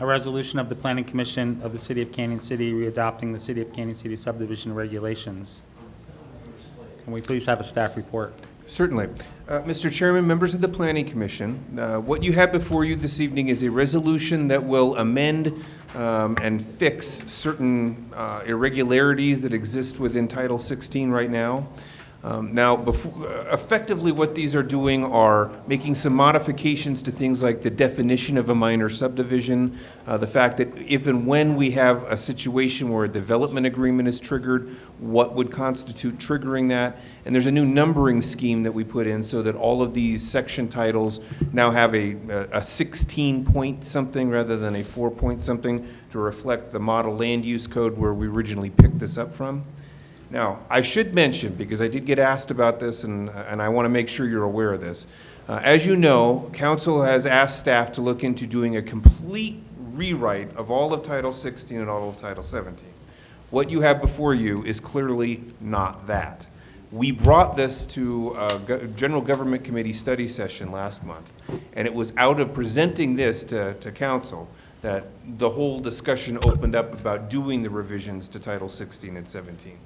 A resolution of the Planning Commission of the City of Canyon City readopting the City of Canyon City subdivision regulations. Can we please have a staff report? Certainly. Mr. Chairman, members of the Planning Commission, what you have before you this evening is a resolution that will amend and fix certain irregularities that exist within Title 16 right now. Effectively, what these are doing are making some modifications to things like the definition of a minor subdivision, the fact that if and when we have a situation where a development agreement is triggered, what would constitute triggering that. And there's a new numbering scheme that we put in so that all of these section titles now have a 16 point something rather than a 4 point something to reflect the model land use code where we originally picked this up from. Now, I should mention, because I did get asked about this, and I want to make sure you're aware of this. As you know, council has asked staff to look into doing a complete rewrite of all of Title 16 and all of Title 17. What you have before you is clearly not that. We brought this to a General Government Committee study session last month, and it was out of presenting this to council that the whole discussion opened up about doing the revisions to Title 16 and 17.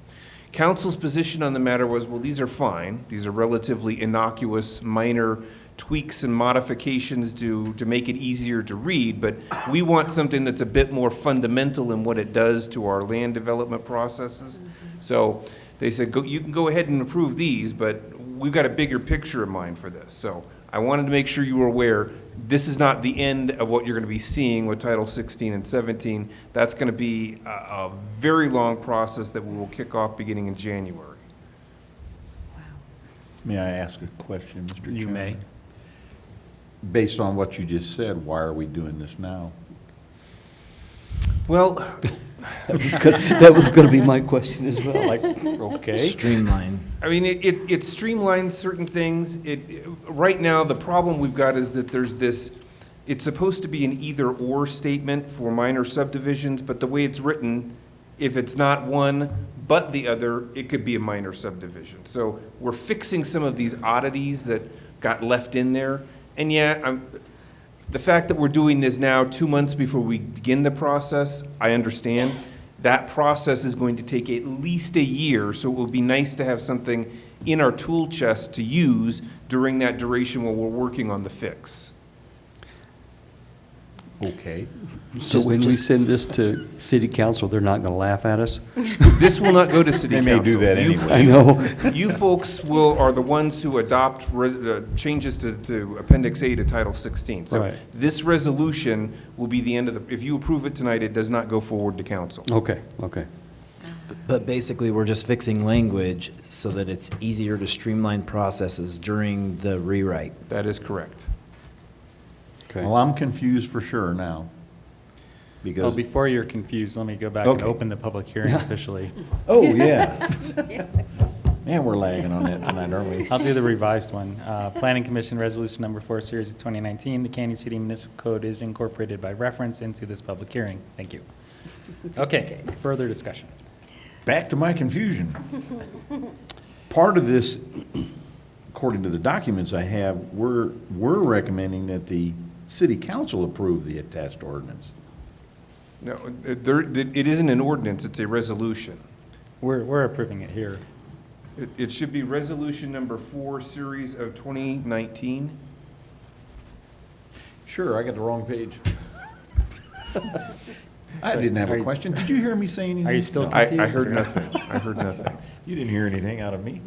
Council's position on the matter was, well, these are fine. These are relatively innocuous, minor tweaks and modifications to make it easier to read, but we want something that's a bit more fundamental in what it does to our land development processes. So they said, you can go ahead and approve these, but we've got a bigger picture in mind for this. So I wanted to make sure you were aware, this is not the end of what you're going to be seeing with Title 16 and 17. That's going to be a very long process that we will kick off beginning in January. May I ask a question, Mr. Chairman? You may. Based on what you just said, why are we doing this now? Well, That was going to be my question as well. Like, okay. Streamline. I mean, it streamlines certain things. Right now, the problem we've got is that there's this, it's supposed to be an either-or statement for minor subdivisions, but the way it's written, if it's not one but the other, it could be a minor subdivision. So we're fixing some of these oddities that got left in there. And yeah, the fact that we're doing this now 2 months before we begin the process, I understand. That process is going to take at least a year, so it would be nice to have something in our tool chest to use during that duration while we're working on the fix. Okay. So when we send this to city council, they're not going to laugh at us? This will not go to city They council. may do that You- anyway. I know. You folks are the ones who adopt changes to Appendix A to Title 16. So Right. this resolution will be the end of if you approve it tonight, it does not go forward to council. Okay, okay. But basically, we're just fixing language so that it's easier to streamline processes during the rewrite. That is correct. Okay. Well, I'm confused for sure now. Well, Because, before you're confused, let me go back and Okay. open the public hearing officially. oh, yeah. Man, we're lagging on that tonight, aren't we? I'll do the revised one. Planning Commission Resolution Number 4, Series of 2019, the Canyon City Municipal Code is incorporated by reference into this public hearing. Thank you. Okay, further discussion. Back to my confusion. Part of this, according to the documents I have, we're recommending that the city council approve the attached ordinance. No, it isn't an ordinance, it's a resolution. We're approving it here. It should be Resolution Number 4, Series of 2019. Sure, I got the wrong page. I So, didn't have are a you- question. Did you hear me say anything? Are you still No. confused? I heard or- nothing. I heard nothing. You didn't hear anything out of me.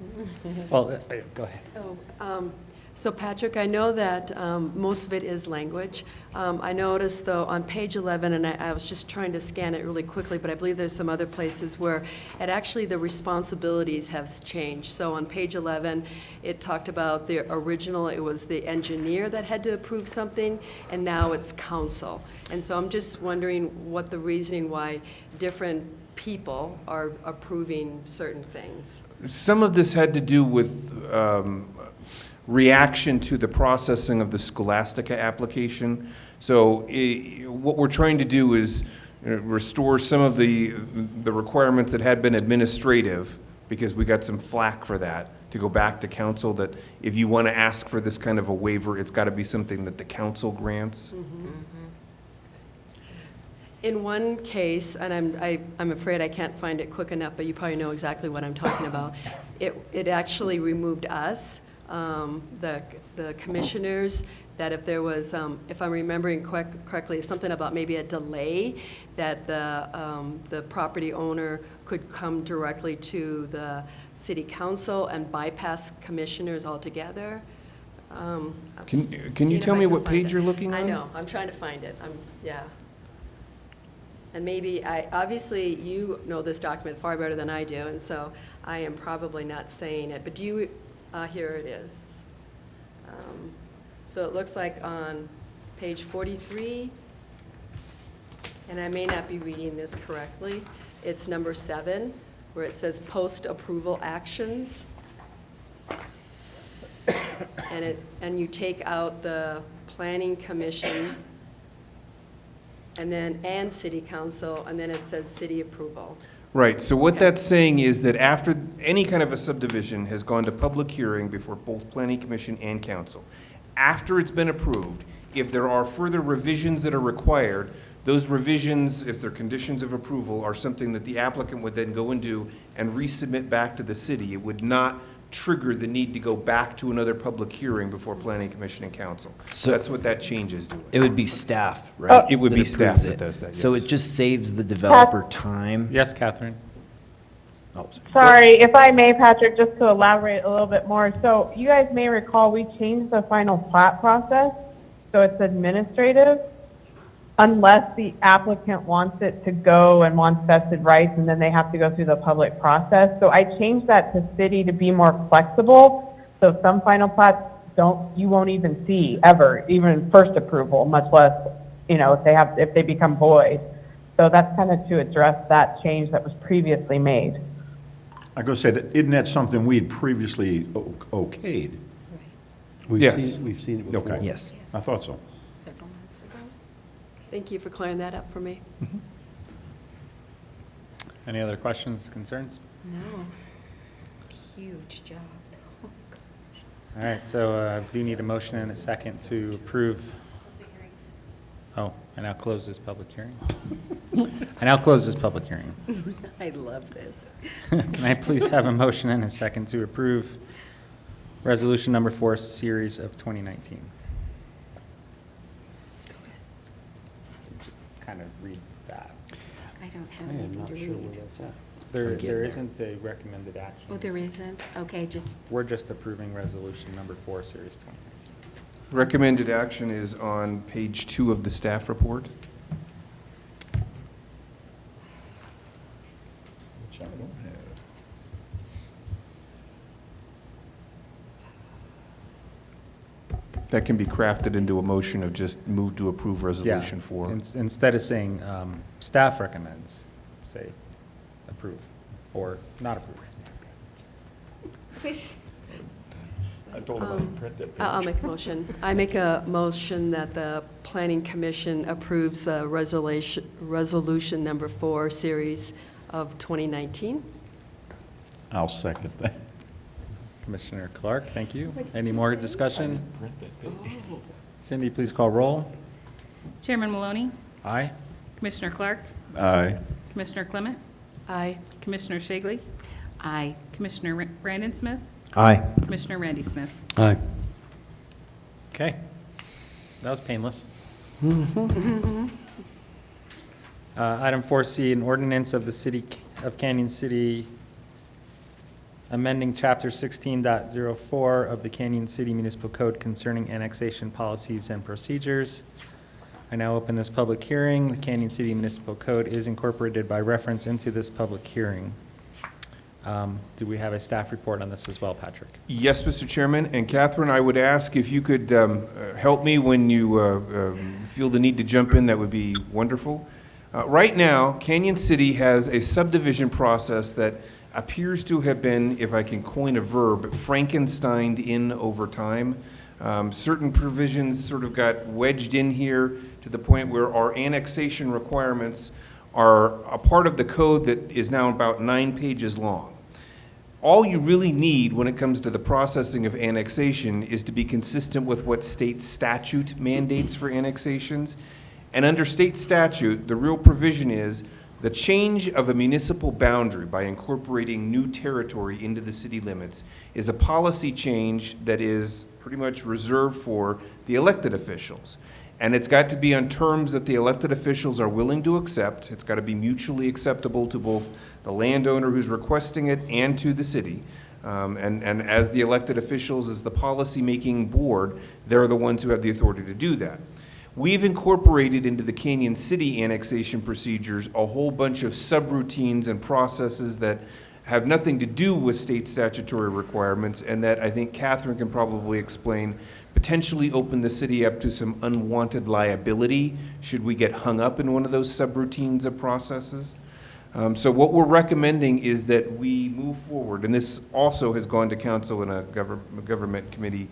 Well, go ahead. So Patrick, I know that most of it is language. I noticed, though, on page 11, and I was just trying to scan it really quickly, but I believe there's some other places where it actually, the responsibilities have changed. So on page 11, it talked about the original, it was the engineer that had to approve something, and now it's council. And so I'm just wondering what the reasoning why different people are approving certain things. Some of this had to do with reaction to the processing of the Scholastica application. So what we're trying to do is restore some of the requirements that had been administrative, because we got some flack for that, to go back to council, that if you want to ask for this kind of a waiver, it's got to be something that the council grants. In one case, and I'm afraid I can't find it quick enough, but you probably know exactly what I'm talking about. It actually removed us, the commissioners, that if there was, if I'm remembering correctly, something about maybe a delay, that the property owner could come directly to the city council and bypass commissioners altogether. Can seeing you if tell I me can what find page it. you're looking on? I know, I'm trying to find it, yeah. And maybe, obviously, you know this document far better than I do, and so I am probably not saying it, but do you, here it is. So it looks like on page 43, and I may not be reading this correctly, it's number 7, where it says post-approval actions. And you take out the planning commission, and city council, and then it says city approval. Right, so what Okay. that's saying is that after any kind of a subdivision has gone to public hearing before both planning commission and council, after it's been approved, if there are further revisions that are required, those revisions, if they're conditions of approval, are something that the applicant would then go and do and resubmit back to the city. It would not trigger the need to go back to another public hearing before planning commission and council. So- That's what that change is doing. It would be staff, right? It would be staff approves that it. does that, So yes. it just saves the developer time. Yes, Catherine? Oh, Sorry, if I may, Patrick, just to elaborate a little bit more. So you guys may recall, we changed the final plat process, so it's administrative, unless the applicant wants it to go and wants vested rights, and then they have to go through the public process. So I changed that to city to be more flexible. So some final plats you won't even see ever, even first approval, much less, if they become void. So that's kind of to address that change that was previously made. I go say that, isn't that something we had previously okayed? Yes. We've seen it before. Okay. Yes. I thought so. Several months ago. Thank you for clearing that up for me. Any other questions, concerns? No. Huge job. All right, so I do need a motion and a second to approve. Oh, I now close this public hearing. I now close this public hearing. I love this. Can I please have a motion and a second to approve resolution number 4, series of 2019? Just kind of read that. I don't I have am anything not to sure where read. that's at. There getting there. isn't a recommended action. Oh, there isn't? Okay, just, We're just approving resolution number 4, series 2019. Recommended action is on page 2 of the staff report. Which I don't have. That can be crafted into a motion of just move to approve resolution 4. Instead of saying staff recommends, say approve or not approve. I told him I didn't print that page. I'll make a motion. I make a motion that the planning commission approves resolution number 4, series of 2019. I'll second that. Commissioner Clark, thank you. Any more discussion? Cindy, please call roll. Chairman Maloney, Aye. Commissioner Clark, Aye. Commissioner Clement, Aye. Commissioner Shagley, aye. Commissioner Brandon Smith, Aye. Commissioner Randy Smith. Aye. Okay. That was painless. Item 4C, an ordinance of the City of Canyon City amending Chapter 16.04 of the Canyon City Municipal Code concerning annexation policies and procedures. I now open this public hearing. The Canyon City Municipal Code is incorporated by reference into this public hearing. Do we have a staff report on this as well, Patrick? Yes, Mr. Chairman, and Catherine, I would ask if you could help me when you feel the need to jump in, that would be wonderful. Right now, Canyon City has a subdivision process that appears to have been, if I can coin a verb, Frankensteined in over time. Certain provisions sort of got wedged in here to the point where our annexation requirements are a part of the code that is now about 9 pages long. All you really need when it comes to the processing of annexation is to be consistent with what state statute mandates for annexations. And under state statute, the real provision is the change of a municipal boundary by incorporating new territory into the city limits is a policy change that is pretty much reserved for the elected officials. And it's got to be on terms that the elected officials are willing to accept. It's got to be mutually acceptable to both the landowner who's requesting it and to the city. And as the elected officials, as the policy-making board, they're the ones who have the authority to do that. We've incorporated into the Canyon City annexation procedures a whole bunch of subroutines and processes that have nothing to do with state statutory requirements, and that I think Catherine can probably explain, potentially open the city up to some unwanted liability should we get hung up in one of those subroutines of processes. So what we're recommending is that we move forward, and this also has gone to council in a government committee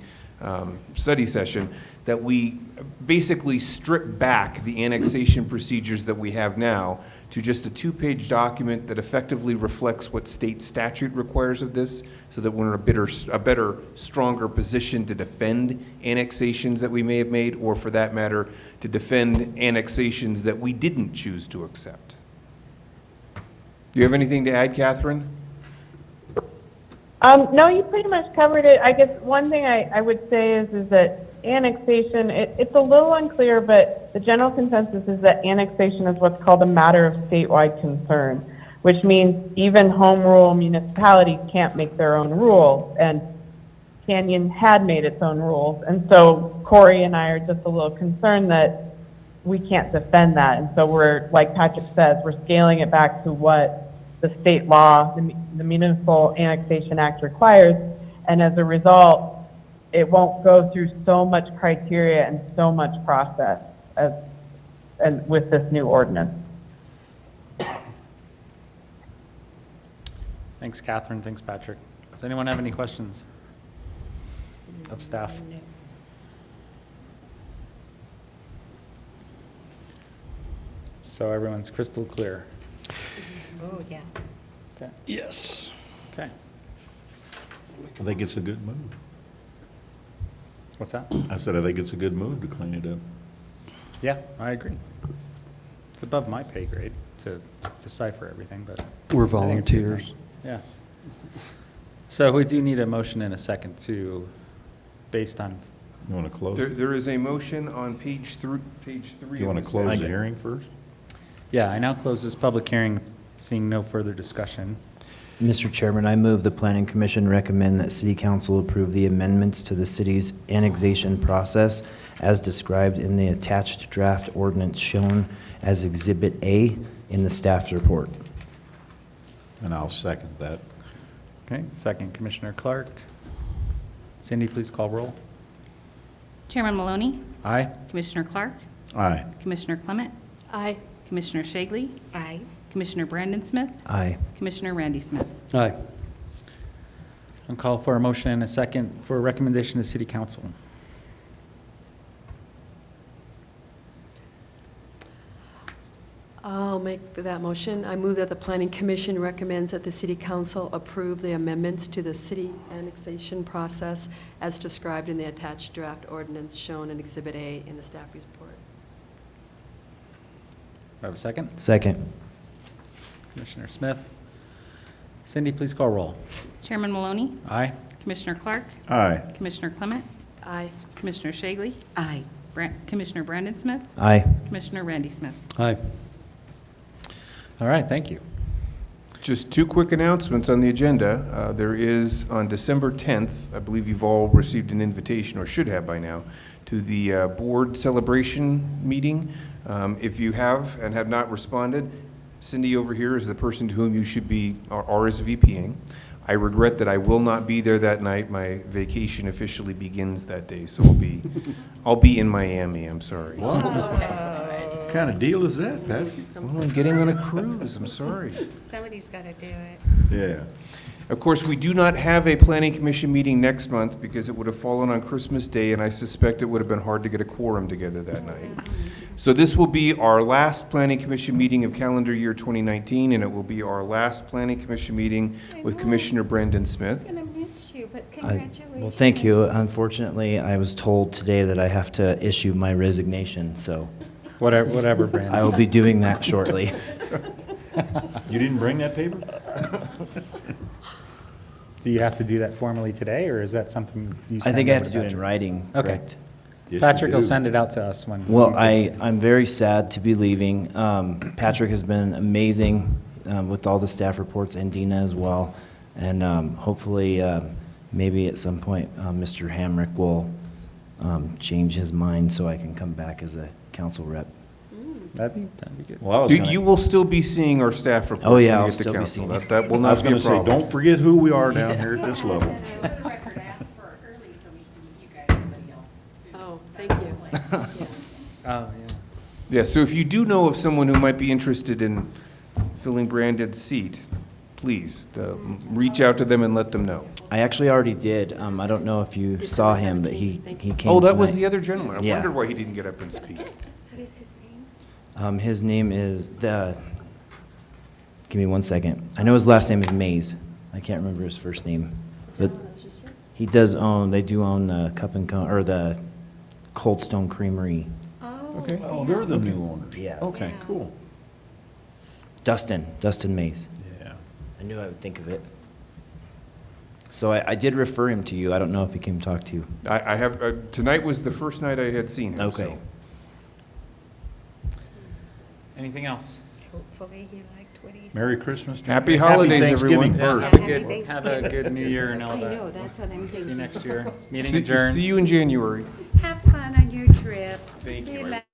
study session, that we basically strip back the annexation procedures that we have now to just a 2-page document that effectively reflects what state statute requires of this, so that we're in a better, stronger position to defend annexations that we may have made, or for that matter, to defend annexations that we didn't choose to accept. Do you have anything to add, Catherine? No, you pretty much covered it. I guess one thing I would say is that annexation, it's a little unclear, but the general consensus is that annexation is what's called a matter of statewide concern, which means even home rule municipalities can't make their own rules, and Canyon had made its own rules. And so Corey and I are just a little concerned that we can't defend that. And so we're, like Patrick says, we're scaling it back to what the state law, the Municipal Annexation Act requires, and as a result, it won't go through so much criteria and so much process and with this new ordinance. Thanks, Catherine. Thanks, Patrick. Does anyone have any questions of staff? So everyone's crystal clear. Oh, yeah. Okay. Yes. Okay. I think it's a good move. What's that? I said, I think it's a good move to clean it up. Yeah, I agree. It's above my pay grade to decipher everything, but. We're I think it's a good volunteers. thing. Yeah. So we do need a motion in a second to, based on, You want to close? There is a motion on page 3. You want to close the hearing first? yeah, I now close this public hearing, seeing no further discussion. Mr. Chairman, I move the Planning Commission recommend that City Council approve the amendments to the city's annexation process as described in the attached draft ordinance shown as Exhibit A in the staff's report. And I'll second that. Okay, second, Commissioner Clark. Cindy, please call roll. Chairman Maloney, Aye? Commissioner Clark, Aye. Commissioner Clement, Aye. Commissioner Shagley, Aye. Commissioner Brandon Smith, Aye. Commissioner Randy Smith. Aye. I'll call for a motion and a second for a recommendation to City Council. I'll make that motion. I move that the Planning Commission recommends that the City Council approve the amendments to the city annexation process as described in the attached draft ordinance shown in Exhibit A in the staff report. Do I have a second? Second. Commissioner Smith. Cindy, please call roll. Chairman Maloney, Aye? Commissioner Clark, Aye. Commissioner Clement, Aye. Commissioner Shagley, Aye. Commissioner Brandon Smith, Aye. Commissioner Randy Smith. Aye. All right, thank you. Just 2 quick announcements on the agenda. There is, on December 10th, I believe you've all received an invitation, or should have by now, to the board celebration meeting. If you have and have not responded, Cindy over here is the person to whom you should be RSVPing. I regret that I will not be there that night. My vacation officially begins that day, so I'll be in Miami. I'm sorry. What kind of deal is that, Patrick? Well, I'm getting on a cruise. I'm sorry. Somebody's got to do it. Yeah. Of course, we do not have a planning commission meeting next month because it would have fallen on Christmas Day, and I suspect it would have been hard to get a quorum together that night. So this will be our last planning commission meeting of calendar year 2019, and it will be our last planning commission meeting with Commissioner Brandon Smith. I'm going to miss you, but I- congratulations. Well, thank you. Unfortunately, I was told today that I have to issue my resignation, so Whatever, I Brandon. will be doing that shortly. You didn't bring that paper? Do you have to do that formally today, or is that something you I send think I over have to do it in Patrick? writing, Okay. correct? Yes, you Patrick will do. send it out to us when. Well, you get it. I'm very sad to be leaving. Patrick has been amazing with all the staff reports, and Dina as well. And hopefully, maybe at some point, Mr. Hamrick will change his mind so I can come back as a council rep. That'd be good. Well, I was gonna- You will still be seeing our staff reports Oh, when you yeah, I'll get to still be council. seeing it. That will I was not be gonna a say, problem. don't forget who we are down here at this level. For the record, ask for early so we can meet you guys, somebody else soon. Oh, thank you. Yeah. Oh, yeah. Yeah, so if you do know of someone who might be interested in filling Brandon's seat, please, reach out to them and let them know. I actually already did. I don't know if you saw December him, but 17th, thank he you. came Oh, that was tonight. the other gentleman. I Yeah. wondered why he didn't get up and speak. What is his name? His name is give me 1 second. I know his last name is Mays. I can't remember his first name. But he does own, they do own the Cup and Co, or the Cold Stone Creamery. Oh. Okay. Oh, they're the new owners. Yeah. Okay, Yeah. cool. Dustin Mays. Yeah. I knew I would think of it. So I did refer him to you. I don't know if he came talk to you. I have, tonight was the first night I had seen him, Okay. so. Anything else? Hopefully he liked what he said. Merry Christmas. Happy holidays, everyone. Thanksgiving first. Have a Happy good, have a good New Year and all I that. know, that's what I'm See you thinking. next year. Meeting See adjourned. you in January. Have fun on your trip. Thank you. Relax.